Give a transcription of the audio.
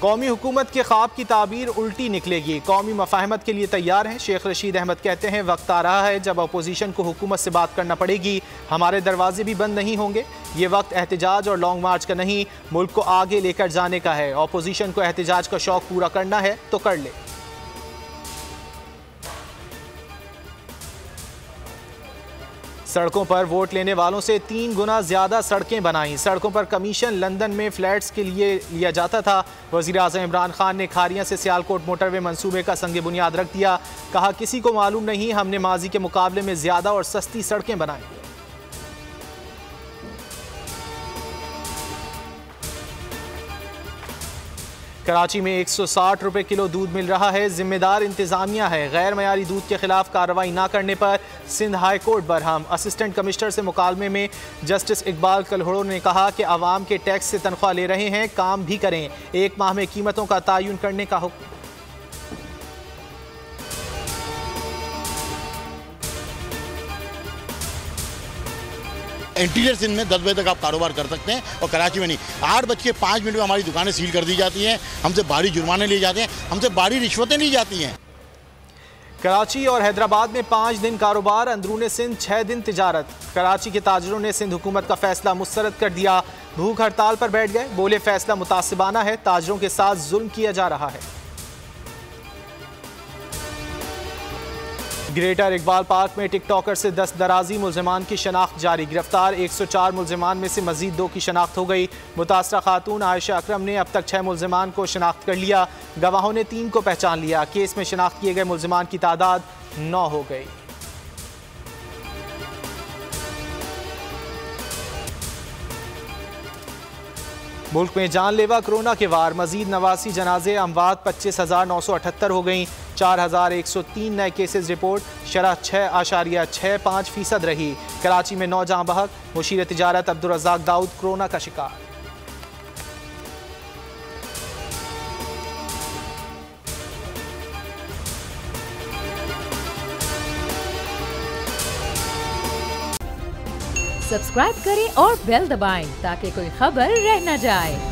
कौमी हुकूमत के ख्वाब की ताबीर उल्टी निकलेगी, कौमी मफाहमत के लिए तैयार हैं। शेख रशीद अहमद कहते हैं वक्त आ रहा है जब अपोजिशन को हुकूमत से बात करना पड़ेगी, हमारे दरवाजे भी बंद नहीं होंगे। ये वक्त एहतजाज और लॉन्ग मार्च का नहीं, मुल्क को आगे लेकर जाने का है। अपोजिशन को एहतजाज का शौक पूरा करना है तो कर ले। सड़कों पर वोट लेने वालों से 3 गुना ज्यादा सड़कें बनाई। सड़कों पर कमीशन लंदन में फ्लैट्स के लिए लिया जाता था। वज़ीर आज़म इमरान खान ने खारियां से सियालकोट मोटरवे मंसूबे का संग बुनियाद रख दिया। कहा किसी को मालूम नहीं, हमने माजी के मुकाबले में ज्यादा और सस्ती सड़कें बनाई। कराची में 160 रुपए किलो दूध मिल रहा है। जिम्मेदार इंतजामिया है। गैर मयारी दूध के खिलाफ कार्रवाई ना करने पर Sindh high court Barham. Assistant commissioner से मुकालमे में जस्टिस इकबाल कलहड़ो ने कहा कि आवाम के टैक्स से तनख्वाह ले रहे हैं, काम भी करें। 1 माह में कीमतों का तयन करने का हुक्म। इंटीरियर सिंध में 10 बजे तक आप कारोबार कर सकते हैं और कराची में नहीं। 8:05 में हमारी दुकानें सील कर दी जाती हैं, हमसे भारी जुर्माने लिए जाते हैं, हमसे भारी रिश्वतें ली जाती हैं। कराची और हैदराबाद में 5 दिन कारोबार, अंदरूने सिंध 6 दिन तिजारत। कराची के ताजरों ने सिंध हुकूमत का फैसला मुस्तरद कर दिया। भूख हड़ताल पर बैठ गए, बोले फैसला मुतासिबाना है, ताजरों के साथ जुल्म किया जा रहा है। ग्रेटर इकबाल पार्क में टिकटॉकर से दस्तदराजी, मुल्जिमान की शनाख्त जारी। गिरफ्तार 104 मुल्जिमान में से मजीद 2 की शनाख्त हो गई। मुतासरा खातून आयशा अकरम ने अब तक 6 मुल्जिमान को शनाख्त कर लिया। गवाहों ने 3 को पहचान लिया। केस में शनाख्त किए गए मुल्जिमान की तादाद 9 हो गई। मुल्क में जानलेवा कोरोना के वार, मजीद 89 जनाजे, अमवात 25,978 हो गई। 4,103 नए केसेस रिपोर्ट, शरह 6.65% रही। कराची में 9 जहां बहक, मुशीर तिजारत अब्दुल रज़ाक दाऊद कोरोना का शिकार। सब्सक्राइब करें और बेल दबाएं ताकि कोई खबर रह न जाए।